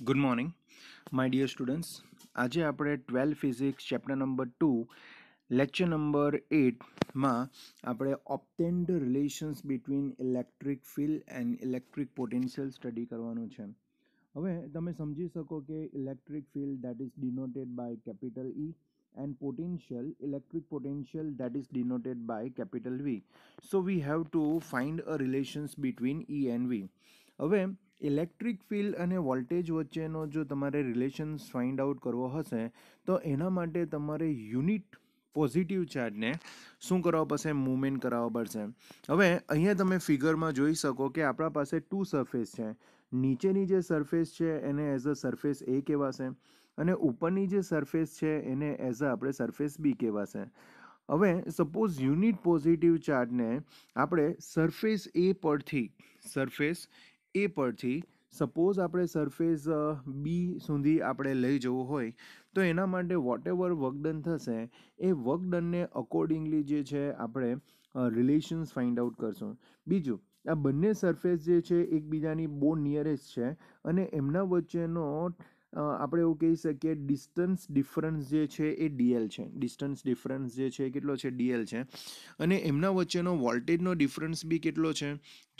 Good morning, my dear students. આજે આપણે 12 physics chapter number 2 lecture number 8 માં આપણે obtained relations between electric field and electric potential study કરવાનું છે. હવે તમે સમજી શકો કે electric field that is denoted by capital E and potential electric potential that is denoted by capital V. So we have to find a relations between E and V. હવે electric field અને voltage વચ્ચેનો જો તમારે relations find out કરવો હશે તો એના માટે તમારે યુનિટ પોઝિટિવ ચાર્જને શું કરવા પડશે? મૂવમેન્ટ કરાવવા પડશે. હવે અહીંયા તમે ફિગરમાં જોઈ શકો કે આપણા પાસે ટુ સરફેસ છે. નીચેની જે સરફેસ છે એને એઝ અ સરફેસ એ કહેવાશે અને ઉપરની જે સરફેસ છે એને એઝ અ આપણે સરફેસ બી કહેવાશે. હવે સપોઝ યુનિટ પોઝિટિવ ચાર્જને આપણે સરફેસ પરથી સપોઝ આપણે સરફેસ બી સુધી આપણે લઈ જવું હોય તો એના માટે વોટેવર વર્કડન થશે એ વર્કડનને અકોર્ડિંગલી જે છે આપણે રિલેશન્સ ફાઇન્ડ આઉટ કરશું. બીજું, આ બંને સરફેસ જે છે એકબીજાની બહુ નિયરેસ્ટ છે અને એમના વચ્ચેનો આપણે એવું કહી શકીએ ડિસ્ટન્સ ડિફરન્સ જે છે એ ડીએલ છે. ડિસ્ટન્સ ડિફરન્સ જે છે કેટલો છે? ડીએલ છે. અને એમના વચ્ચેનો વોલ્ટેજનો ડિફરન્સ બી કેટલો છે?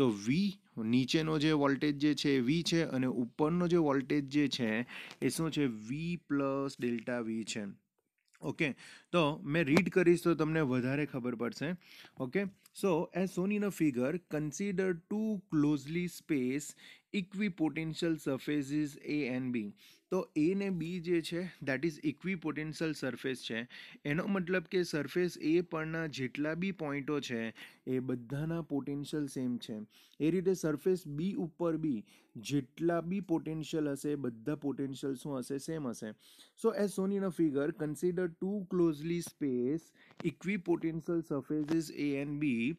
તો વી, નીચેનો જે વોલ્ટેજ જે છે એ વી છે અને ઉપરનો જે વોલ્ટેજ જે છે એ શું છે? વી પ્લસ ડેલ્ટા વી છે. ઓકે, તો મેં રીડ કરીશ તો તમને વધારે ખબર પડશે. Okay, so as shown in a figure, consider two closely space equipotential surfaces A and B. તો એ ને બી જે છે દેટ ઇઝ ઇક્વિપોટેન્શિયલ સરફેસ છે. એનો મતલબ કે સરફેસ એ પરના જેટલા બી પોઈન્ટો છે એ બધાના પોટેન્શિયલ સેમ છે. એ રીતે સરફેસ બી ઉપર બી જેટલા બી પોટેન્શિયલ હશે બધા પોટેન્શિયલ શું હશે? સેમ હશે. So as shown in a figure, consider two closely spaced equipotential surfaces A and B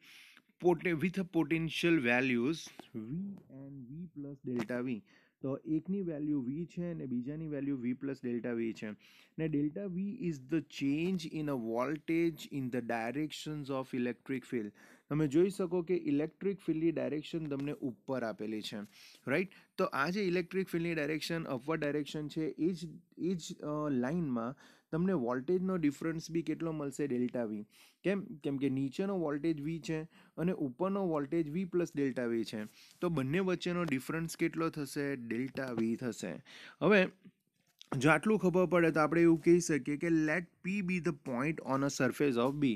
with a potential values V and V plus delta V. તો એકની વેલ્યુ V છે અને બીજાની value V plus delta V છે. ને delta V is the change in a voltage in the directions of electric field. તમે જોઈ શકો કે ઇલેક્ટ્રિક ફિલ્ડની ડાયરેક્શન તમને ઉપર આપેલી છે, રાઈટ? તો આ જે ઇલેક્ટ્રિક ફિલ્ડની ડાયરેક્શન અપવર્ડ ડાયરેક્શન છે એ જ લાઇનમાં તમને વોલ્ટેજનો ડિફરન્સ બી કેટલો મળશે? Delta V. કેમ કે નીચેનો વોલ્ટેજ વી છે અને ઉપરનો voltage V plus delta V છે. તો બંને વચ્ચેનો ડિફરન્સ કેટલો થશે? ડેલ્ટા વી થશે. હવે જો આટલું ખબર પડે તો આપણે એવું કહી શકીએ કે let P be the point on a surface of B.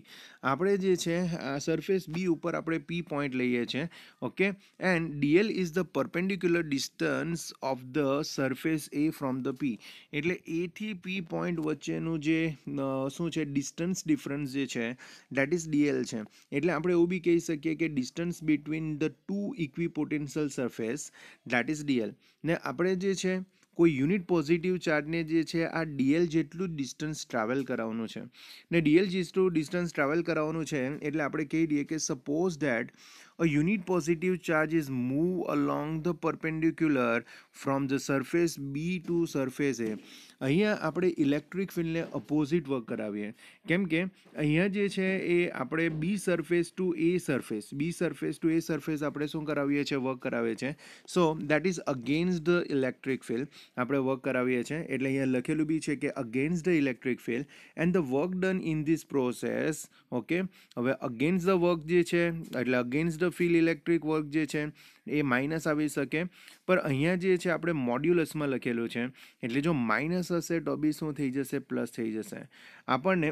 આપણે જે છે આ સરફેસ બી ઉપર આપણે પી પોઈન્ટ લઈએ છીએ. Okay, and DL is the perpendicular distance of the surface A from the P. એટલે એથી પી પોઈન્ટ વચ્ચેનું જે શું છે ડિસ્ટન્સ ડિફરન્સ જે છે દેટ ઇઝ ડીએલ છે. એટલે આપણે એવું બી કહી શકીએ કે distance between the two equipotential surface that is DL. ને આપણે જે છે કોઈ યુનિટ પોઝિટિવ ચાર્જને જે છે આ ડીએલ જેટલું જ ડિસ્ટન્સ ટ્રાવેલ કરાવવાનું છે. ને ડીએલ જેટલું ડિસ્ટન્સ ટ્રાવેલ કરાવવાનું છે એટલે આપણે કહી દઈએ કે suppose that a unit positive charge is move along the perpendicular from the surface B to surface A. અહીંયા આપણે ઇલેક્ટ્રિક ફિલ્ડને અપોઝિટ વર્ક કરાવીએ. કેમ કે અહીંયા જે છે એ આપણે બી સરફેસ ટુ એ સરફેસ આપણે શું કરાવીએ છીએ? વર્ક કરાવીએ છીએ. So that is against the electric field આપણે વર્ક કરાવીએ છીએ. એટલે અહીંયા લખેલું બી છે કે against the electric field and the work done in this process. Okay, હવે અગેન્સ્ટ ધ વર્ક જે છે એટલે against the field electric work જે છે એ માઇનસ આવી શકે. પણ અહીંયા જે છે આપણે મોડ્યુલસમાં લખેલું છે એટલે જો માઇનસ હશે તો બી શું થઈ જશે? પ્લસ થઈ જશે. આપણને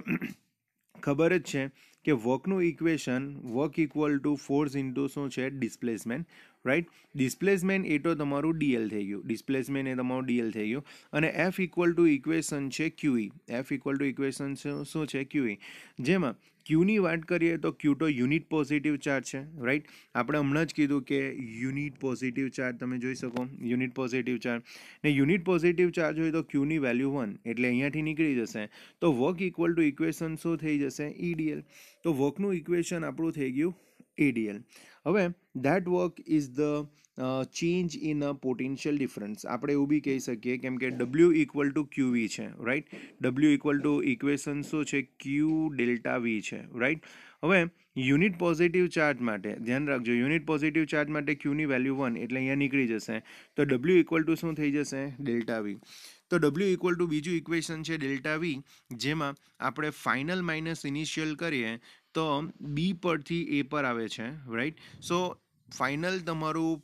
ખબર જ છે કે વર્કનું equation work equal to force into શું છે? Displacement, right? ડિસ્પ્લેસમેન્ટ એ તો તમારું ડીએલ થઈ ગયું. ડિસ્પ્લેસમેન્ટ એ તમારું ડીએલ થઈ ગયું અને એફ ઇક્વલ ટુ ઇક્વેશન છે ક્યુઈ. એફ ઇક્વલ ટુ ઇક્વેશન શું છે? ક્યુઈ. જેમાં ક્યુની વાત કરીએ તો ક્યુ તો યુનિટ પોઝિટિવ ચાર્જ છે, રાઈટ? આપણે હમણાં જ કીધું કે યુનિટ પોઝિટિવ ચાર્જ તમે જોઈ શકો યુનિટ પોઝિટિવ ચાર્જ. ને યુનિટ પોઝિટિવ ચાર્જ હોય તો ક્યુની વેલ્યુ 1 એટલે અહીંયાથી નીકળી જશે. તો વર્ક ઇક્વલ ટુ ઇક્વેશન શું થઈ જશે? ઈડીએલ. તો વર્કનું ઇક્વેશન આપણું થઈ ગયું ADL. હવે that work is the change in a potential difference. આપણે એવું બી કહી શકીએ કેમ કે W ઇક્વલ ટુ QV છે, right. W equal to equation શું છે, Q ડેલ્ટા V છે, રાઈટ. હવે યુનિટ પોઝિટિવ ચાર્જ માટે ધ્યાન રાખજો, યુનિટ પોઝિટિવ ચાર્જ માટે Qની વેલ્યુ 1 એટલે અહીંયા નીકળી જશે. તો W ઇક્વલ ટુ શું થઈ જશે, ડેલ્ટા V. તો W ઇક્વલ ટુ બીજું ઇક્વેશન છે ડેલ્ટા V, જેમાં આપણે ફાઇનલ માઇનસ ઇનિશિયલ કરીએ તો બી પરથી એ પર આવે છે, રાઈટ. સો ફાઇનલ તમારું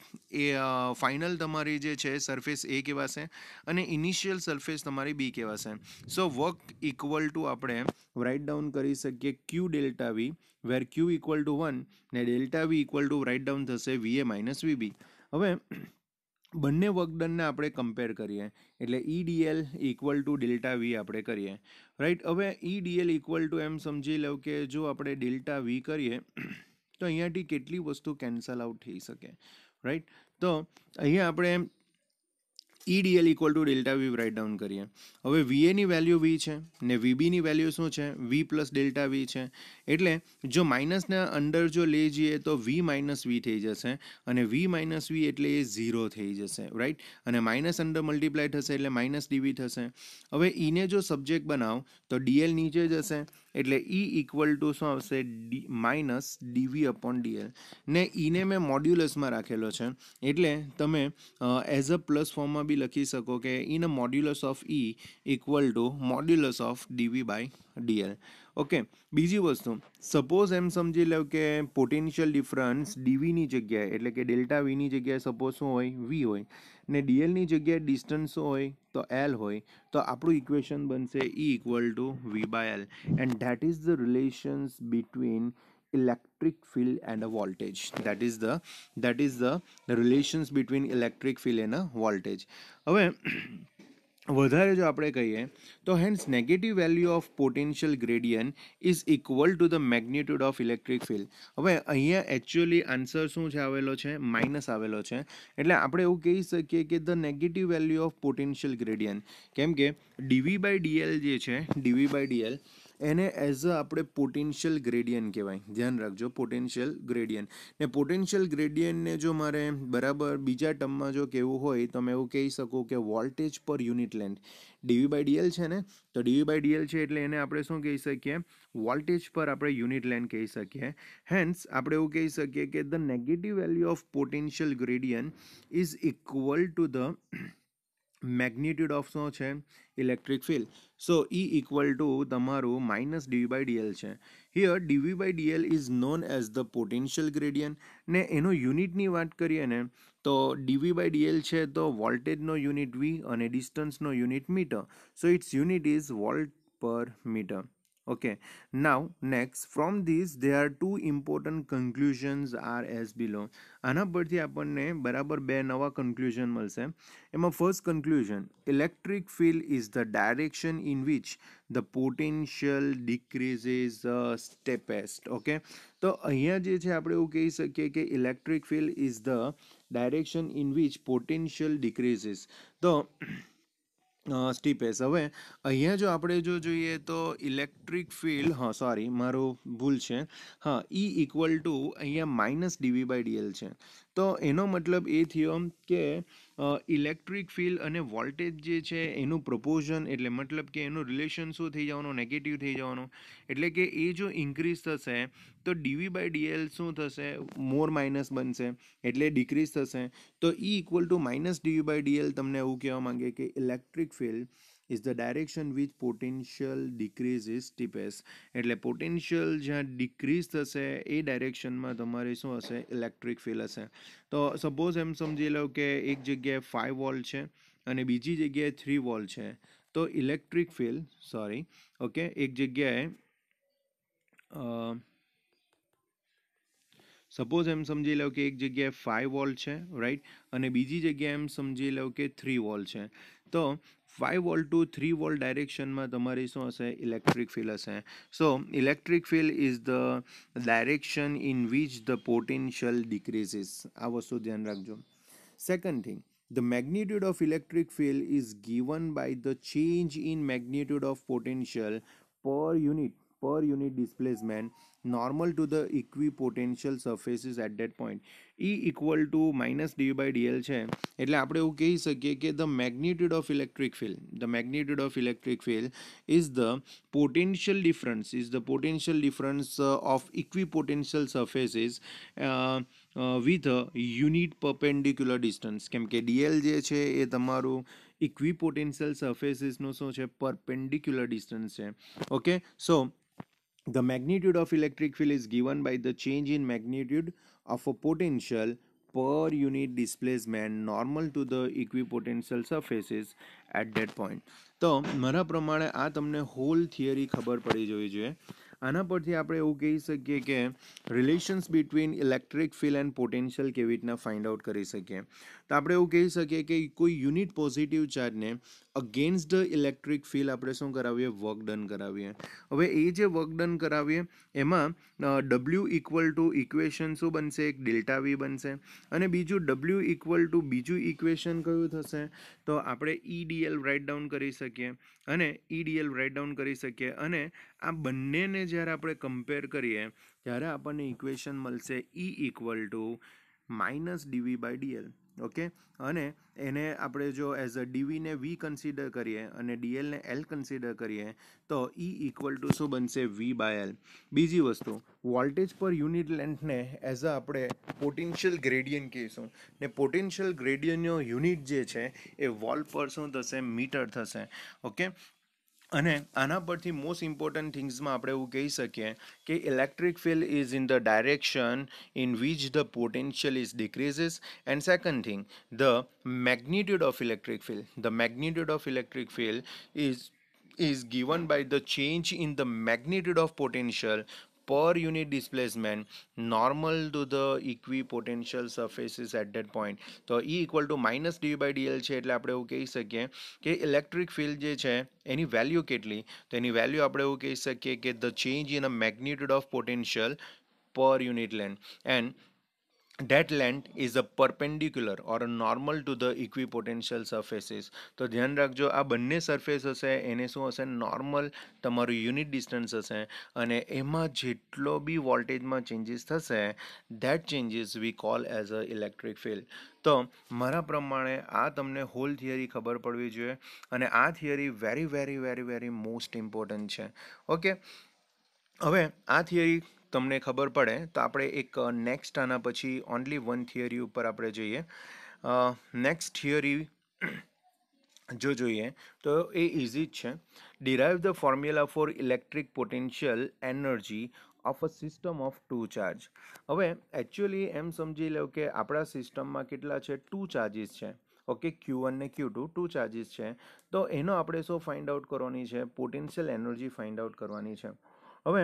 ફાઇનલ તમારી જે છે સરફેસ એ કહેવાશે અને ઇનિશિયલ સરફેસ તમારી બી કહેવાશે. સો વર્ક ઇક્વલ ટુ આપણે રાઇટ ડાઉન કરી શકીએ Q delta V, where Q equal to 1 ને delta V equal to write down થશે વીએ માઇનસ વીબી. હવે બંને વર્કડનને આપણે કમ્પેર કરીએ એટલે EDL equal to delta V આપણે કરીએ, રાઈટ. હવે EDL ઇક્વલ ટુ એમ સમજી લો કે જો આપણે ડેલ્ટા વી કરીએ તો અહીંયાથી કેટલી વસ્તુ કેન્સલ આઉટ થઈ શકે, રાઈટ. તો અહીંયા આપણે EDL equal to delta V write down કરીએ. હવે VAની વેલ્યુ V છે ને VBની વેલ્યુ શું છે, V પ્લસ ડેલ્ટા V છે. એટલે જો માઇનસના અંડર જો લઈ જઈએ તો V માઇનસ V થઈ જશે અને V માઇનસ V એટલે એ 0 થઈ જશે, રાઈટ. અને માઇનસ અંડર મલ્ટીપ્લાય થશે એટલે માઇનસ DV થશે. હવે ઈને જો સબ્જેક્ટ બનાવ તો DL નીચે જશે એટલે E ઇક્વલ ટુ શું આવશે, માઇનસ DV અપોન DL. ને ઈને મેં મોડ્યુલસમાં રાખેલો છે એટલે તમે એઝ અ પ્લસ ફોર્મમાં બી લખી શકો કે in a modulus of E equal to modulus of DV by DL. Okay. બીજી વસ્તુ, સપોઝ એમ સમજી લો કે પોટેન્શિયલ ડિફરન્સ DVની જગ્યાએ એટલે કે ડેલ્ટા Vની જગ્યાએ સપોઝ શું હોય, V હોય ને DLની જગ્યાએ ડિસ્ટન્સ શું હોય તો L હોય, તો આપણું ઇક્વેશન બનશે E equal to V by L and that is the relations between electric field and a voltage. That is the relations between electric field and a voltage. હવે વધારે જો આપણે કહીએ તો hence negative value of potential gradient is equal to the magnitude of electric field. હવે અહીંયા actually answer શું છે આવેલો છે, માઇનસ આવેલો છે. એટલે આપણે એવું કહી શકીએ કે the negative value of potential gradient, કેમ કે ડીવી બાય ડીએલ જે છે, ડીવી બાય ડીએલ એને એઝ અ આપણે પોટેન્શિયલ ગ્રેડિયન્ટ કહેવાય. ધ્યાન રાખજો, પોટેન્શિયલ ગ્રેડિયન્ટ. ને પોટેન્શિયલ ગ્રેડિયન્ટને જો મારે બરાબર બીજા ટર્મમાં જો કહેવું હોય તો મેં એવું કહી શકું કે voltage per unit length. DV by DL છે ને, તો ડીવી બાય ડીએલ છે એટલે એને આપણે શું કહી શકીએ, વોલ્ટેજ પર આપણે યુનિટ લેન્થ કહી શકીએ. હેન્સ આપણે એવું કહી શકીએ કે the negative value of potential gradient is equal to the magnitude of શું છે, electric field. So E equal to તમારું માઇનસ ડીવી બાય ડીએલ છે. Here DV by DL is known as the potential gradient. ને એનો યુનિટની વાત કરીએ ને તો ડીવી બાય ડીએલ છે તો વોલ્ટેજનો યુનિટ V અને ડિસ્ટન્સનો unit metre. So its unit is volt per metre. Okay, now next from these there are two important conclusions are as below. આના પરથી આપણને બરાબર બે નવા કન્ક્લુઝન મળશે. એમાં first conclusion, electric field is the direction in which the potential decreases steepest. Okay, તો અહીંયા જે છે આપણે એવું કહી શકીએ કે electric field is the direction in which potential decreases. તો સ્ટીપેસ. હવે અહીંયા જો આપણે જો જોઈએ તો ઇલેક્ટ્રિક ફિલ્ડ, હા સોરી મારું ભૂલ છે, હા E ઇક્વલ ટુ અહીંયા માઇનસ ડીવી બાય ડીએલ છે. તો એનો મતલબ એ થયો કે ઇલેક્ટ્રિક ફિલ્ડ અને વોલ્ટેજ જે છે એનું પ્રપોઝન એટલે મતલબ કે એનું રિલેશન શું થઈ જવાનું, નેગેટિવ થઈ જવાનું. એટલે કે એ જો ઇન્ક્રીઝ થશે તો ડીવી બાય ડીએલ શું થશે, મોર માઇનસ બનશે એટલે ડિક્રીઝ થશે. તો E equal to minus DV by DL તમને એવું કહેવા માંગે કે electric field is the direction which potential decrease is steepest. એટલે પોટેન્શિયલ જ્યાં ડિક્રીઝ થશે એ ડાયરેક્શનમાં તમારે શું હશે, ઇલેક્ટ્રિક ફિલ્ડ હશે. તો સપોઝ એમ સમજી લો કે એક જગ્યાએ 5 વોલ્ટ છે અને બીજી જગ્યાએ 3 વોલ્ટ છે. તો ઇલેક્ટ્રિક ફિલ્ડ સોરી ઓકે, એક જગ્યાએ સપોઝ એમ સમજી લો કે એક જગ્યાએ 5 વોલ્ટ છે, રાઈટ, અને બીજી જગ્યાએ એમ સમજી લો કે 3 વોલ્ટ છે. તો 5 વોલ્ટ ટુ 3 વોલ્ટ ડાયરેક્શનમાં તમારી શું હશે, ઇલેક્ટ્રિક ફિલ્ડ હશે. So electric field is the direction in which the potential decreases. આ વસ્તુ ધ્યાન રાખજો. Second thing, the magnitude of electric field is given by the change in magnitude of potential per unit per unit displacement normal to the equipotential surfaces at that point. E equal to minus dv by dl છે એટલે આપણે એવું કહી શકીએ કે the magnitude of electric field is the potential difference of equipotential surfaces with a unit perpendicular distance. કેમ કે dl જે છે એ તમારું equipotential surfaces નો શું છે perpendicular distance છે. Okay, so the magnitude of electric field is given by the change in magnitude of a potential per unit displacement normal to the equipotential surfaces at that point. તો મારા પ્રમાણે આ તમને hall theory ખબર પડી જવી જોઈએ. આના પરથી આપણે એવું કહી શકીએ કે relations between electric field and potential કેવી રીતના ફાઇન્ડ આઉટ કરી શકીએ. તો આપણે એવું કહી શકીએ કે કોઈ યુનિટ પોઝિટિવ ચાર્જને અગેન્સ્ટ ધ ઇલેક્ટ્રિક ફિલ્ડ આપણે શું કરાવીએ, વર્ક ડન કરાવીએ. હવે એ જે વર્ક ડન કરાવીએ એમાં ડબલ્યુ ઇક્વલ ટુ ઇક્વેશન શું બનશે, એક ડેલ્ટા વી બનશે. અને બીજું ડબલ્યુ ઇક્વલ ટુ બીજું ઇક્વેશન કયું થશે, તો આપણે ઈડીએલ રાઇટ ડાઉન કરી શકીએ. અને ઈડીએલ રાઇટ ડાઉન કરી શકીએ અને આ બંનેને જ્યારે આપણે કમ્પેર કરીએ ત્યારે આપણને ઇક્વેશન મળશે E equal to minus DV by DL. Okay, અને એને આપણે જો એઝ અ ડીવીને વી કન્સિડર કરીએ અને ડીએલને એલ કન્સિડર કરીએ તો ઈ ઇક્વલ ટુ શું બનશે, વી બાય એલ. બીજી વસ્તુ, voltage per unit લેન્થને as a આપણે પોટેન્શિયલ ગ્રેડિયન્ટ કહીશું ને પોટેન્શિયલ ગ્રેડિયન્ટનો યુનિટ જે છે એ વોલ્ટ પર શું થશે, મીટર થશે. ઓકે, અને આના પરથી મોસ્ટ ઇમ્પોર્ટન્ટ થિંગ્સમાં આપણે એવું કહી શકીએ કે electric field is in the direction in which the potential is decreases. And second thing, the magnitude of electric field is given by the change in the magnitude of potential per unit displacement normal to the equipotential surfaces at that point. તો E equal to minus D by DL છે એટલે આપણે એવું કહી શકીએ કે electric field જે છે એની વેલ્યુ કેટલી, તો એની વેલ્યુ આપણે એવું કહી શકીએ કે the change in a magnitude of potential per unit length, and that length is a perpendicular or a normal to the equipotential surfaces. તો ધ્યાન રાખજો, આ બંને સરફેસ હશે એને શું હશે, નોર્મલ તમારું યુનિટ ડિસ્ટન્સ હશે અને એમાં જેટલો બી વોલ્ટેજમાં ચેન્જીસ થશે that changes we call as a electric field. તો મારા પ્રમાણે આ તમને હોલ થિયરી ખબર પડવી જોઈએ અને આ theory very very very very most important છે. ઓકે, હવે આ થિયરી તમને ખબર પડે તો આપણે એક નેક્સ્ટ આના પછી ઓનલી વન થિયરી ઉપર આપણે જોઈએ. નેક્સ્ટ થિયરી જો જોઈએ તો એ ઇઝી જ છે. Derive the formula for electric potential energy of a system of two charge. હવે એકચ્યુઅલી એમ સમજી લો કે આપણા સિસ્ટમમાં કેટલા છે, ટુ ચાર્જીસ છે. ઓકે, Q1 ને Q2 ટુ ચાર્જીસ છે. તો એનો આપણે શું ફાઇન્ડ આઉટ કરવાની છે, પોટેન્શિયલ એનર્જી ફાઇન્ડ આઉટ કરવાની છે. હવે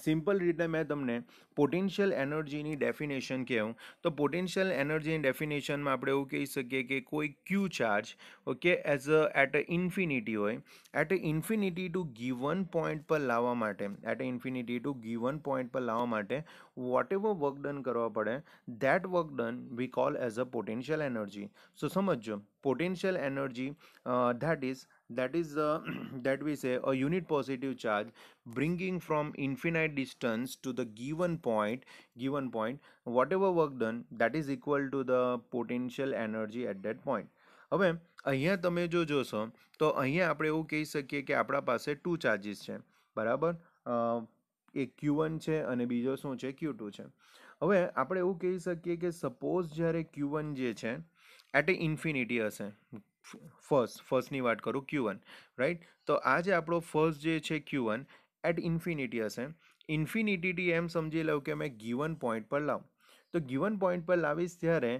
સિમ્પલ રીતે મેં તમને પોટેન્શિયલ એનર્જીની ડેફિનેશન કહું તો પોટેન્શિયલ એનર્જીની ડેફિનેશનમાં આપણે એવું કહી શકીએ કે કોઈ Q charge okay as a at a infinity હોય, at a infinity to given point પર લાવવા માટે વોટ એવર વર્ક ડન કરવા પડે that work done we call as a potential energy. So સમજો, potential energy that that we say a unit positive charge bringing from infinite distance to the given point whatever work done that is equal to the potential energy at that point. હવે અહીંયા તમે જો જોશો તો અહીંયા આપણે એવું કહી શકીએ કે આપણા પાસે ટુ ચાર્જીસ છે, બરાબર. એક Q1 છે અને બીજો શું છે, Q2 છે. હવે આપણે એવું કહી શકીએ કે સપોઝ જ્યારે Q1 જે છે એટ એ ઇન્ફિનિટી હશે, ફર્સ્ટની વાત કરું Q1 રાઈટ. તો આ જે આપણો ફર્સ્ટ જે છે Q1 એટ ઇન્ફિનિટી હશે. ઇન્ફિનિટીથી એમ સમજી લઉં કે મેં ગીવન પોઈન્ટ પર લાવું, તો ગીવન પોઈન્ટ પર લાવીશ ત્યારે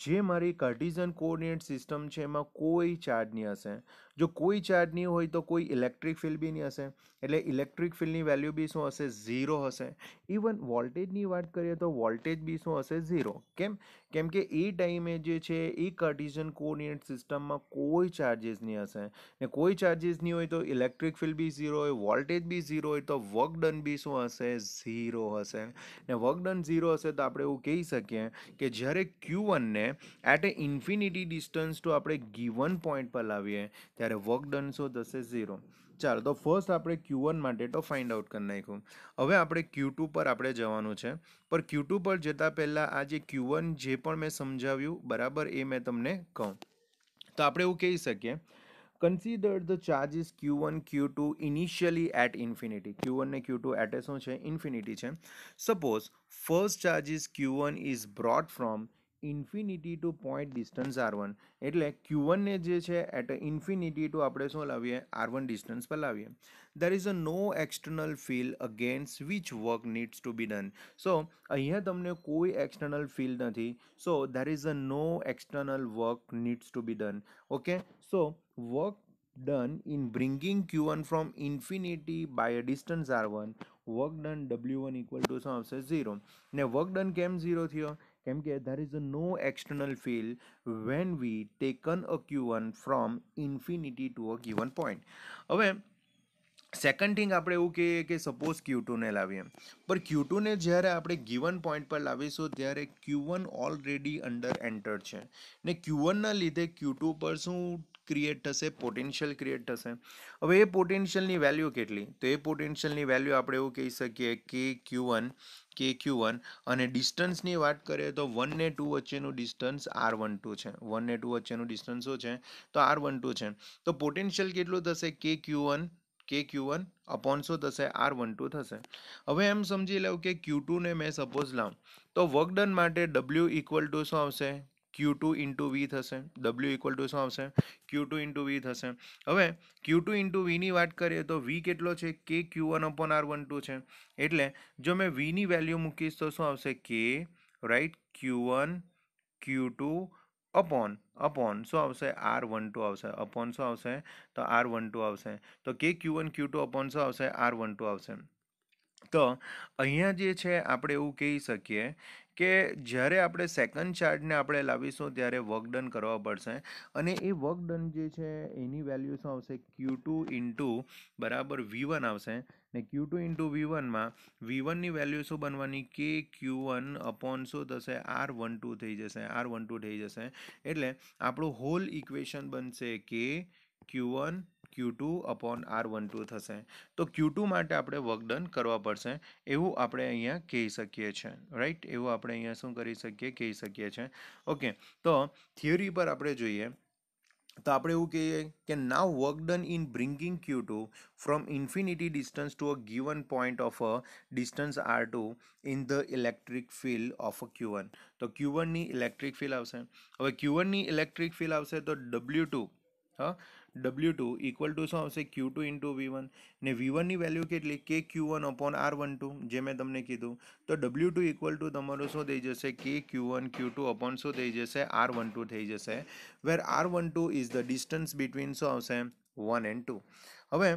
જે મારી કાર્ટેશિયન કોઓર્ડિનેટ સિસ્ટમ છે એમાં કોઈ ચાર્જ નહીં હશે. જો કોઈ ચાર્જ નહીં હોય તો કોઈ ઇલેક્ટ્રિક ફિલ્ડ બી નહીં હશે, એટલે ઇલેક્ટ્રિક ફિલ્ડની વેલ્યુ બી શું હશે, ઝીરો હશે. ઇવન વોલ્ટેજની વાત કરીએ તો વોલ્ટેજ બી શું હશે, ઝીરો. કેમ કે એ ટાઈમે જે છે એ કાર્ટેશિયન કોઓર્ડિનેટ સિસ્ટમમાં કોઈ ચાર્જીસ નહીં હશે ને કોઈ ચાર્જીસ નહીં હોય તો ઇલેક્ટ્રિક ફિલ્ડ બી ઝીરો હોય, વોલ્ટેજ બી ઝીરો હોય તો વર્ક ડન બી શું હશે, ઝીરો હશે. ને વર્ક ડન ઝીરો હશે તો આપણે એવું કહી શકીએ કે જ્યારે Q1 ને at a infinity distance to આપણે ગીવન પોઈન્ટ પર લાવીએ ત્યારે વર્ક ડન શું થશે, ઝીરો. ચાલો તો ફર્સ્ટ આપણે Q1 માટે તો ફાઇન્ડ આઉટ કરી નાખ્યું. હવે આપણે Q2 પર આપણે જવાનું છે. પર Q2 પર જતાં પહેલાં આ જે Q1 જે પણ મેં સમજાવ્યું બરાબર એ મેં તમને કહું. તો આપણે એવું કહી શકીએ, consider the charges Q1 Q2 initially at infinity. Q1 ને Q2 at શું છે? Infinity છે. Suppose first charges Q1 is brought from infinity to point distance R1. એટલે Q1 ને જે છે at infinity to આપણે શું લાવીએ? R1 distance પર લાવીએ. There is a no external field against which work needs to be done. So અહીંયા તમને કોઈ external field નથી. So there is a no external work needs to be done. Okay, so work done in bringing Q1 from infinity by a distance R1, work done W1 equal to શું આવશે? 0. ને work done કેમ 0 થયો? કેમ કે there is a no external field when we taken a Q1 from infinity to a given point. હવે second thing આપણે એવું કહીએ કે સપોઝ Q2 ને લાવીએ, પર Q2 ને જ્યારે આપણે ગિવન પોઈન્ટ પર લાવીશું ત્યારે Q1 ઓલરેડી અંડર એન્ટર છે ને Q1 ના લીધે Q2 પર શું ક્રિએટ થશે? પોટેન્શિયલ ક્રિએટ થશે. હવે એ પોટેન્શિયલની વેલ્યુ કેટલી? તો એ પોટેન્શિયલની વેલ્યુ આપણે એવું કહી શકીએ કે Q1 અને ડિસ્ટન્સની વાત કરીએ તો 1 ને 2 વચ્ચેનું ડિસ્ટન્સ R12 છે. 1 ને 2 વચ્ચેનું ડિસ્ટન્સ શું છે? તો R12 છે. તો પોટેન્શિયલ કેટલું થશે? Q1 અપોન શું થશે? R12 થશે. હવે એમ સમજી લઉં કે Q2 ને મેં સપોઝ લાવ તો વર્ક ડન માટે W ઇક્વલ ટુ શું આવશે? Q2 ઇન્ટુ V થશે. W ઇક્વલ ટુ શું આવશે? Q2 ઇન્ટુ V થશે. હવે Q2 ઇન્ટુ Vની વાત કરીએ તો V કેટલો છે? કે Q1 અપોન R12 છે. એટલે જો મેં Vની વેલ્યુ મૂકીશ તો શું આવશે? K right Q1 Q2 upon શું આવશે? R12 આવશે. અપોન શું આવશે? તો R12 આવશે. તો કે Q1 Q2 અપોન શું આવશે? R12 આવશે. તો અહીંયા જે છે આપણે એવું કહી શકીએ કે જ્યારે આપણે સેકન્ડ ચાર્જને આપણે લાવીશું ત્યારે વર્ક ડન કરવા પડશે અને એ વર્ક ડન જે છે એની વેલ્યુ શું આવશે? Q2 ઇન્ટુ બરાબર V1 આવશે ને Q2 ઇન્ટુ V1માં V1ની વેલ્યુ શું બનવાની? કે Q1 અપોન શું થશે? R12 થઈ જશે. R12 થઈ જશે. એટલે આપણું હોલ ઇક્વેશન બનશે કે Q1 Q2 અપોન R12 થશે. તો Q2 માટે આપણે વર્ક ડન કરવા પડશે એવું આપણે અહીંયા કહી શકીએ છીએ. રાઈટ, એવું આપણે અહીંયા શું કરી શકીએ? કહી શકીએ છીએ. ઓકે, તો થિયરી પર આપણે જોઈએ તો આપણે એવું કહીએ કે now work done in bringing Q2 from infinity distance to a given point of a distance R2 in the electric field of Q1. તો Q1 ની ઇલેક્ટ્રિક ફિલ્ડ આવશે. હવે Q1 ની ઇલેક્ટ્રિક ફિલ્ડ આવશે તો W2 W2 ઇક્વલ ટુ શું આવશે? Q2 into V1 ને V1 ની વેલ્યુ કેટલી? કે Q1 અપોન R12 જે મેં તમને કીધું. તો W2 ઇક્વલ ટુ તમારું શું થઈ જશે? કે Q1 Q2 અપોન શું થઈ જશે? R12 થઈ જશે. Where R12 is the distance between શું આવશે? 1 એન્ડ 2. હવે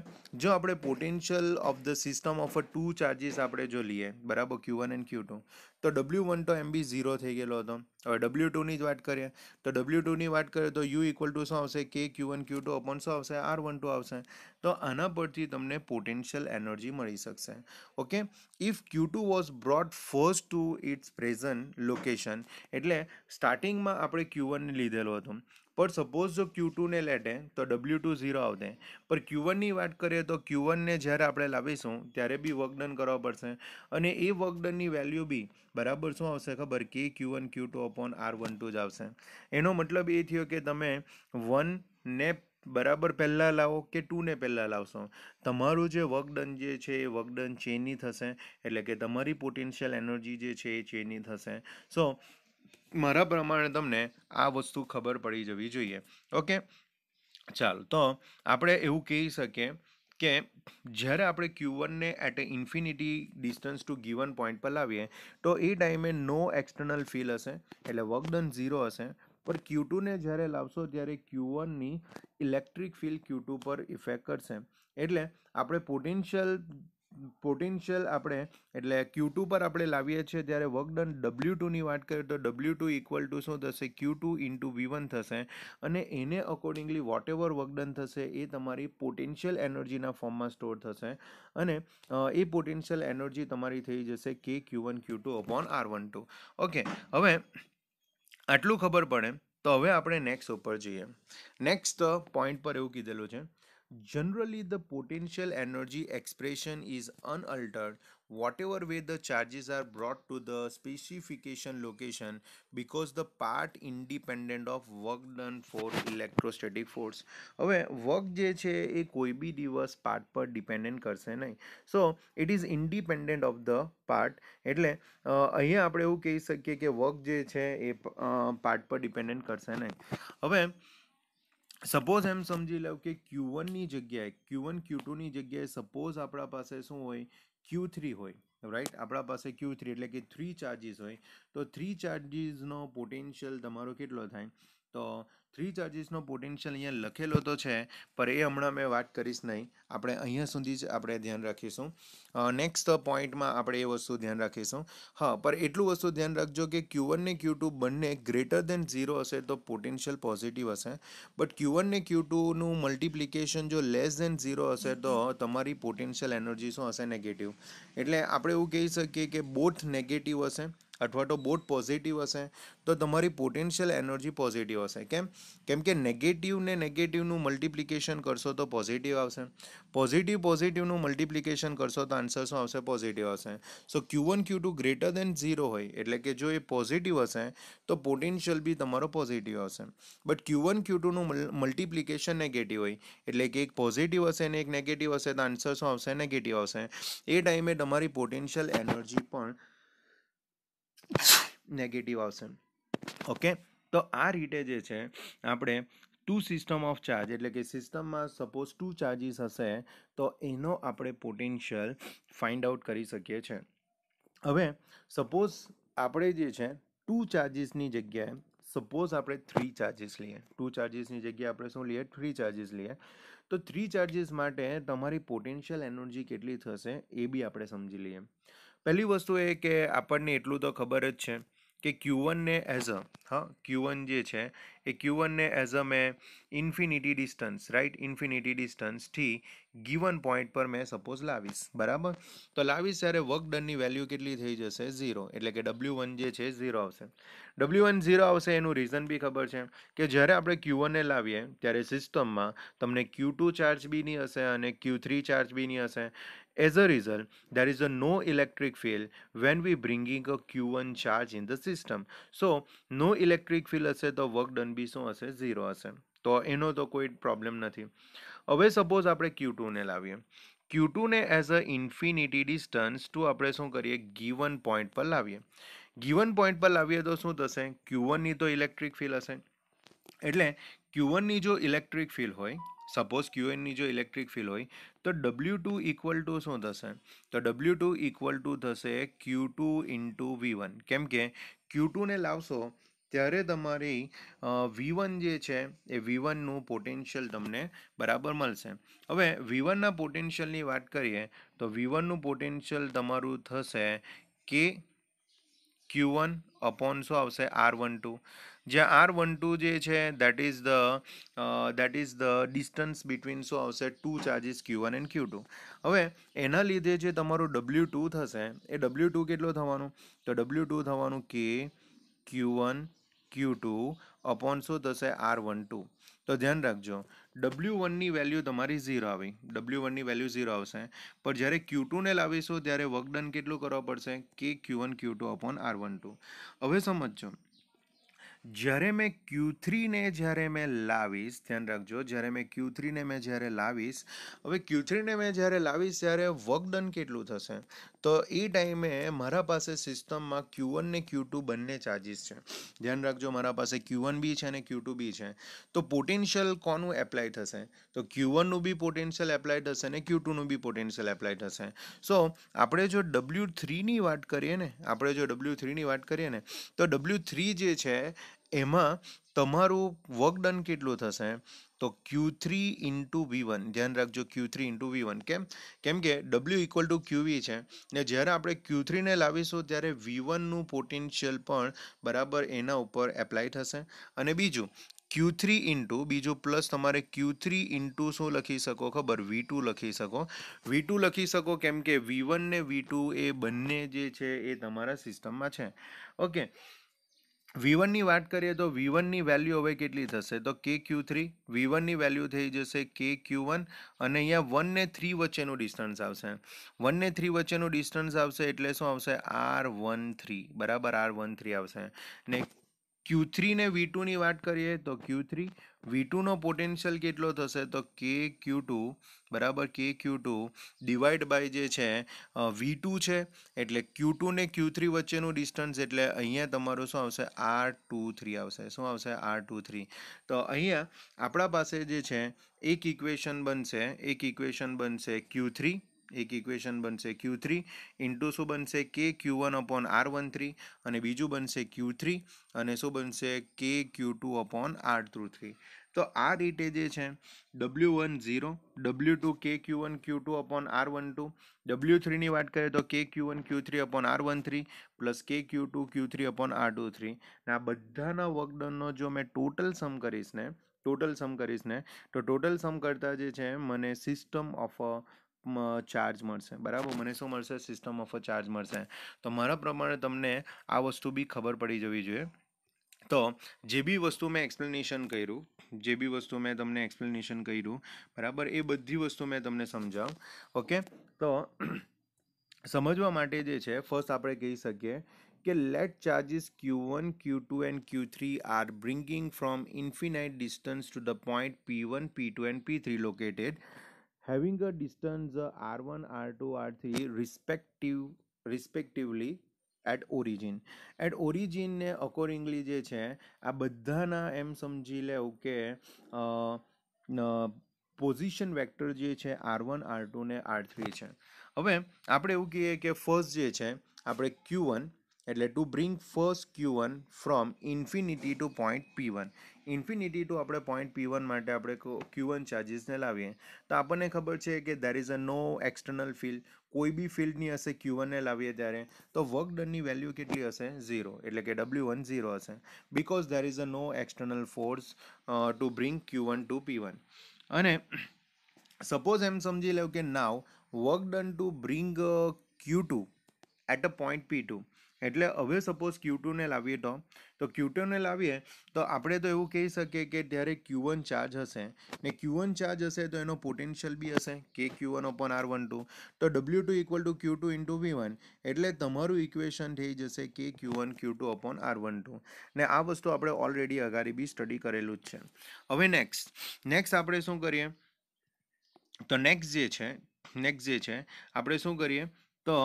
જો આપણે potential of the system of a two charges આપણે જો લઈએ બરાબર Q1 એન્ડ Q2 તો W1 તો MB 0 થઈ ગયેલો હતો. હવે W2 ની જ વાત કરીએ તો W2 ની વાત કરીએ તો U ઇક્વલ ટુ શું આવશે? કે Q1 Q2 અપોન શું આવશે? R12 આવશે. તો આના પરથી તમને પોટેન્શિયલ એનર્જી મળી શકશે. Okay, if Q2 was brought first to its present location, એટલે સ્ટાર્ટિંગમાં આપણે Q1 ને લીધેલો હતો પણ સપોઝ જો Q2 ને લેટે તો W2 0 આવતે. પણ Q1 ની વાત કરીએ તો Q1 ને જ્યારે આપણે લાવીશું ત્યારે બી વર્ક ડન કરવા પડશે અને એ વર્ક ડનની વેલ્યુ બી બરાબર શું આવશે ખબર? કે Q1 Q2 અપોન R12 જ આવશે. એનો મતલબ એ થયો કે તમે 1 ને બરાબર પહેલાં લાવો કે 2 ને પહેલાં લાવશો, તમારું જે વર્ક ડન જે છે એ વર્ક ડન ચેનની થશે. એટલે કે તમારી પોટેન્શિયલ એનર્જી જે છે એ ચેનની થશે. સો મારા પ્રમાણે તમને આ વસ્તુ ખબર પડી જવી જોઈએ. ઓકે, ચાલો તો આપણે એવું કહી શકીએ કે જ્યારે આપણે Q1 ને at infinity distance to given point પર લાવીએ તો એ ટાઈમે નો એક્સટર્નલ ફિલ હશે એટલે વર્ક ડન 0 હશે. પણ Q2 ને જ્યારે લાવશો ત્યારે Q1 ની ઇલેક્ટ્રિક ફિલ્ડ Q2 પર ઇફેક્ટ કરશે. એટલે આપણે પોટેન્શિયલ આપણે એટલે Q2 પર આપણે લાવીએ છીએ ત્યારે વર્ક ડન W2 ની વાત કરીએ તો W2 ઇક્વલ ટુ શું થશે? Q2 ઇન્ટુ V1 થશે અને એને accordingly whatever work done થશે એ તમારી પોટેન્શિયલ એનર્જીના ફોર્મમાં સ્ટોર થશે અને એ પોટેન્શિયલ એનર્જી તમારી થઈ જશે કે Q1 Q2 upon R12. Okay, હવે આટલું ખબર પડે તો હવે આપણે નેક્સ્ટ ઉપર જઈએ. નેક્સ્ટ પોઈન્ટ પર એવું કીધેલું છે Generally, the potential energy expression is unaltered, whatever way the charges are brought to the specification location, because the part independent of work done for electrostatic force. હવે વર્ક જે છે એ કોઈ બી દિવસ પાર્ટ પર ડિપેન્ડન્ટ કરશે નહીં. So it is independent of the part. એટલે અહીંયા આપણે એવું કહી શકીએ કે વર્ક જે છે એ પાર્ટ પર ડિપેન્ડન્ટ કરશે નહીં. હવે સપોઝ એમ સમજી લો કે Q1ની જગ્યાએ Q1 Q2ની જગ્યાએ સપોઝ આપણા પાસે શું હોય, Q3 હોય, રાઈટ. આપણા પાસે Q3 એટલે કે 3 ચાર્જીસ હોય. તો 3 ચાર્જીસનો પોટેન્શિયલ તમારો કેટલો થાય? તો 3 ચાર્જીસનો પોટેન્શિયલ અહીંયા લખેલો તો છે, પણ એ હમણાં મેં વાત કરીશ નહીં. આપણે અહીંયા સુધી જ આપણે ધ્યાન રાખીશું. નેક્સ્ટ પોઈન્ટમાં આપણે એ વસ્તુ ધ્યાન રાખીશું. હા, પણ એટલું વસ્તુ ધ્યાન રાખજો કે Q1 ને Q2 બંને ગ્રેટર દેન 0 હશે તો પોટેન્શિયલ પોઝિટિવ હશે. બટ Q1 ને Q2નું મલ્ટિપ્લિકેશન જો લેસ દેન 0 હશે તો તમારી પોટેન્શિયલ એનર્જી શું હશે? નેગેટિવ. એટલે આપણે એવું કહી શકીએ કે બોથ નેગેટિવ હશે અથવા તો બોથ પોઝિટિવ હશે તો તમારી પોટેન્શિયલ એનર્જી પોઝિટિવ હશે. કેમ કે નેગેટિવ ને નેગેટિવનું મલ્ટિપ્લિકેશન કરશો તો પોઝિટિવ આવશે. પોઝિટિવનું મલ્ટિપ્લિકેશન કરશો તો આન્સર શું આવશે? પોઝિટિવ આવશે. સો Q1 Q2 ગ્રેટર દેન 0 હોય એટલે કે જો એ પોઝિટિવ હશે તો પોટેન્શિયલ બી તમારો પોઝિટિવ હશે. બટ Q1 Q2નું મલ્ટિપ્લિકેશન નેગેટિવ હોય એટલે કે એક પોઝિટિવ હશે ને એક નેગેટિવ હશે તો આન્સર શું આવશે? નેગેટિવ આવશે. એ ટાઈમે તમારી પોટેન્શિયલ એનર્જી પણ નેગેટિવ આવશે. ઓકે, તો આ રીતે જે છે આપણે ટુ સિસ્ટમ ઓફ ચાર્જ એટલે કે સિસ્ટમમાં સપોઝ 2 ચાર્જીસ હશે તો એનો આપણે પોટેન્શિયલ ફાઇન્ડ આઉટ કરી શકીએ છીએ. હવે સપોઝ આપણે જે છે 2 ચાર્જીસની જગ્યાએ સપોઝ આપણે 3 ચાર્જીસ લઈએ. 2 ચાર્જીસની જગ્યાએ આપણે શું લઈએ? 3 ચાર્જીસ લઈએ. તો 3 ચાર્જીસ માટે તમારી પોટેન્શિયલ એનર્જી કેટલી થશે એ બી આપણે સમજી લઈએ. પહેલી વસ્તુ એ કે આપણને એટલું તો ખબર જ છે કે Q1 ને એઝ અ Q1 જે છે એ Q1 ને એઝ અ મેં ઇન્ફિનિટી ડિસ્ટન્સ, રાઈટ, ઇન્ફિનિટી ડિસ્ટન્સથી ગિવન પોઈન્ટ પર મેં સપોઝ લાવીશ, બરાબર. તો લાવીશ ત્યારે વર્ક ડનની વેલ્યુ કેટલી થઈ જશે? 0. એટલે કે W1 જે છે 0 આવશે. W1 0 આવશે એનું રીઝન બી ખબર છે કે જ્યારે આપણે Q1 ને લાવીએ ત્યારે સિસ્ટમમાં તમને Q2 ચાર્જ બી નહીં હશે અને Q3 ચાર્જ બી નહીં હશે. As a result, there is a no electric field when we bringing a Q1 charge in the system. So, no electric field હશે તો વર્ક ડન બી શું હશે? 0 હશે. તો એનો તો કોઈ પ્રોબ્લેમ નથી. હવે સપોઝ આપણે Q2 ને લાવીએ. Q2 ને as a infinity distance to આપણે શું કરીએ? ગિવન પોઈન્ટ પર લાવીએ. ગિવન પોઈન્ટ પર લાવીએ તો શું થશે? Q1 ની તો ઇલેક્ટ્રિક ફિલ્ડ હશે. એટલે Q1 ની જો ઇલેક્ટ્રિક ફિલ્ડ હોય, સપોઝ Q1 ની જો ઇલેક્ટ્રિક ફિલ્ડ હોય તો W2 ઇક્વલ ટુ શું થશે? તો W2 ઇક્વલ ટુ થશે Q2 ઇન્ટુ V1. કેમ કે Q2 ને લાવશો ત્યારે તમારી V1 જે છે એ V1નું પોટેન્શિયલ તમને બરાબર મળશે. હવે V1ના પોટેન્શિયલની વાત કરીએ તો V1નું પોટેન્શિયલ તમારું થશે કે Q1 અપોન શું આવશે? R12. જ્યાં R12 જે છે that is the distance between શું આવશે? 2 ચાર્જીસ Q1 એન્ડ Q2. હવે એના લીધે જે તમારું W2 થશે એ W2 કેટલો થવાનું? તો W2 થવાનું કે Q1 Q2 અપોન શું થશે? R12. તો ધ્યાન રાખજો W1ની વેલ્યુ તમારી 0 આવી. W1ની વેલ્યુ 0 આવશે. પણ જ્યારે Q2 ને લાવીશું ત્યારે વર્ક ડન કેટલું કરવા પડશે? કે Q1 Q2 અપોન R12. હવે સમજો જ્યારે મેં Q3 ને લાવીશ, ધ્યાન રાખજો, જ્યારે મેં Q3 ને લાવીશ, હવે Q3 ને લાવીશ ત્યારે વર્ક ડન કેટલું થશે? તો એ ટાઈમે મારા પાસે સિસ્ટમમાં Q1 ને Q2 બંને ચાર્જીસ છે. ધ્યાન રાખજો મારા પાસે Q1 બી છે અને Q2 બી છે. તો પોટેન્શિયલ કોનું એપ્લાય થશે? તો Q1નું બી પોટેન્શિયલ એપ્લાય થશે અને Q2નું બી પોટેન્શિયલ એપ્લાય થશે. સો આપણે જો W3ની વાત કરીએ ને તો W3 જે છે એમાં તમારું વર્ક ડન કેટલું થશે? તો Q3 ઇન્ટુ V1. ધ્યાન રાખજો Q3 ઇન્ટુ V1. કેમ કે W ઇક્વલ ટુ QV છે ને જ્યારે આપણે Q3 ને લાવીશું ત્યારે V1નું પોટેન્શિયલ પણ બરાબર એના ઉપર એપ્લાય થશે. અને બીજું Q3 ઇન્ટુ બીજું પ્લસ તમારે Q3 ઇન્ટુ શું લખી શકો? ખબર? V2 લખી શકો. V2 લખી શકો કેમ કે V1 ને V2 એ બંને જે છે એ તમારા સિસ્ટમમાં છે. ઓકે, V1 ની વાત કરીએ તો V1 ની વેલ્યુ હવે કેટલી થશે તો KQ3, V1 ની વેલ્યુ થઈ જશે KQ1 અને અહીંયા 1 ને 3 વચ્ચેનું ડિસ્ટન્સ આવશે. 1 ને 3 વચ્ચેનું ડિસ્ટન્સ આવશે એટલે શું આવશે R13 બરાબર R13 આવશે. ને Q3 ને V2 ની વાત કરીએ તો Q3 V2 નો પોટેન્શિયલ કેટલો થશે તો KQ2 બરાબર KQ2 ડિવાઈડ બાય જે છે V2 છે એટલે Q2 ને Q3 વચ્ચેનું ડિસ્ટન્સ એટલે અહીંયા તમારું શું આવશે R23 આવશે. શું આવશે R23. તો અહીંયા આપણા પાસે જે છે એક ઇક્વેશન બનશે Q3 એક ઇક્વેશન બનશે Q3 ઇન્ટુ શું બનશે KQ1 અપોન R13 અને બીજું બનશે Q3 અને શું બનશે KQ2 અપોન R23. તો આ રીતે જે છે W1 0, W2 KQ1 Q2 upon R12, W3 ની વાત કરીએ તો KQ1 Q3 upon R13 plus KQ2 Q3 upon R23. ને આ બધાના વર્કડનનો જો મેં ટોટલ સમ કરીશ ને તો ટોટલ સમ કરતા જે છે મને સિસ્ટમ ઓફ ચાર્જ મળશે બરાબર. મને શું મળશે સિસ્ટમ ઓફ ચાર્જ મળશે. તો મારા પ્રમાણે તમને આ વસ્તુ બી ખબર પડી જવી જોઈએ. તો જે બી વસ્તુ મેં એક્સપ્લેનેશન કર્યું બરાબર એ બધી વસ્તુ મેં તમને સમજાવ. ઓકે તો સમજવા માટે જે છે ફર્સ્ટ આપણે કહી શકીએ કે let charges Q1, Q2 and Q3 are bringing from infinite distance to the point P1, P2 and P3 located having a distance R1, R2, R3 respectively at origin ને અકોર્ડિંગલી જે છે આ બધાના એમ સમજી લેવું કે પોઝિશન વેક્ટર જે છે R1, R2 ને R3 છે. હવે આપણે એવું કહીએ કે ફર્સ્ટ જે છે આપણે Q1 એટલે to bring first Q1 from infinity to point P1 infinity to આપણે પોઈન્ટ P1 માટે આપણે Q1 ચાર્જીસને લાવીએ તો આપણને ખબર છે કે there is a no external field કોઈ બી ફિલ્ડની હશે Q1 ને લાવીએ ત્યારે તો વર્ક ડનની વેલ્યુ કેટલી હશે 0 એટલે કે W1 0 હશે because there is a no external force to bring Q1 to P1. અને સપોઝ એમ સમજી લો કે now work done to bring Q2 at a point P2 એટલે હવે સપોઝ Q2 ને લાવીએ તો Q2 ને લાવીએ તો આપણે તો એવું કહી શકીએ કે ત્યારે Q1 ચાર્જ હશે ને Q1 ચાર્જ હશે તો એનો પોટેન્શિયલ બી હશે KQ1 અપોન R12 તો W2 equal to Q2 into V1 એટલે તમારું ઇક્વેશન થઈ જશે KQ1 Q2 અપોન R12 ને આ વસ્તુ આપણે ઓલરેડી અગાડી બી સ્ટડી કરેલું જ છે. હવે નેક્સ્ટ આપણે શું કરીએ તો નેક્સ્ટ જે છે આપણે શું કરીએ તો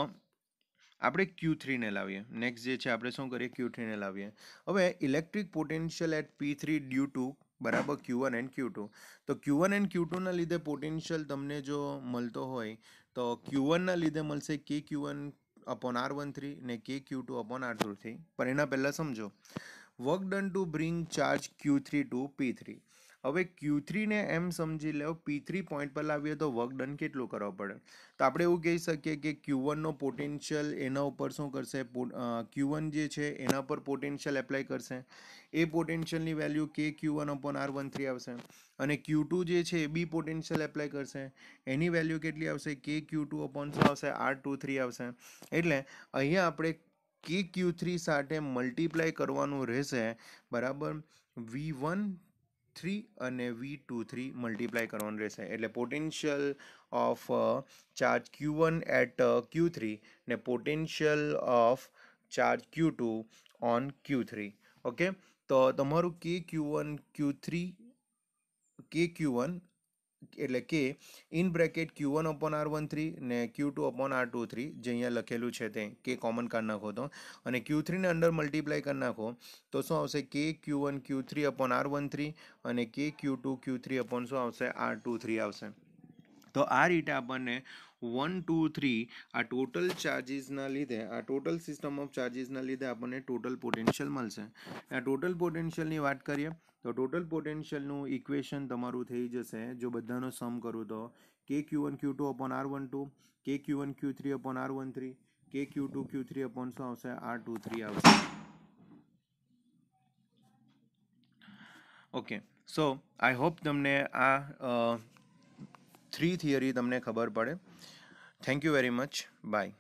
આપણે Q3 ને લાવીએ. નેક્સ્ટ જે છે આપણે શું કરીએ Q3 ને લાવીએ. હવે electric potential at P3 due to બરાબર Q1 એન્ડ Q2 તો Q1 એન્ડ Q2 ના લીધે પોટેન્શિયલ તમને જો મળતો હોય તો Q1 ના લીધે મળશે KQ1 અપોન R13 ને KQ2 અપોન R23 પણ એના પહેલા સમજો work done to bring charge Q3 to P3. હવે Q3 ને એમ સમજી લો P3 પોઈન્ટ પર લાવીએ તો વર્ક ડન કેટલું કરવું પડે તો આપણે એવું કહી શકીએ કે Q1 નો પોટેન્શિયલ એના ઉપર શું કરશે Q1 જે છે એના પર પોટેન્શિયલ એપ્લાય કરશે એ પોટેન્શિયલની વેલ્યુ KQ1 અપોન R13 આવશે અને Q2 જે છે એ બી પોટેન્શિયલ એપ્લાય કરશે એની વેલ્યુ કેટલી આવશે KQ2 અપોન શું આવશે R23 આવશે. એટલે અહીંયા આપણે KQ3 સાથે મલ્ટીપ્લાય કરવાનું રહેશે બરાબર V1 3 અને V23 મલ્ટીપ્લાય કરવાનું રહેશે એટલે potential of charge Q1 at Q3 ને potential of charge Q2 on Q3. Okay તો તમારું KQ1 એટલે કે in bracket Q1 upon R13 ને Q2 અપોન R23 જે અહીંયા લખેલું છે તે કે કોમન કાઢી નાખો તો અને Q3 ને અંદર મલ્ટીપ્લાય કરી નાખો તો શું આવશે KQ1 Q3 અપોન R13 અને KQ2 Q3 અપોન શું આવશે R23 આવશે. તો આ રીતે આપણને 1 2 3 આ ટોટલ ચાર્જીસના લીધે આ ટોટલ સિસ્ટમ ઓફ ચાર્જીસના લીધે આપણને ટોટલ પોટેન્શિયલ મળશે. આ ટોટલ પોટેન્શિયલની વાત કરીએ તો ટોટલ પોટેન્શિયલનું ઇક્વેશન તમારું થઈ જશે જો બધાનો સમ કરું તો KQ1 Q2 upon R12 KQ1 Q3 upon R13 KQ2 Q3 upon શું આવશે R23 આવશે. ઓકે સો આઈ હોપ તમને આ 3 થિયરી તમને ખબર પડે. Thank you very much. By.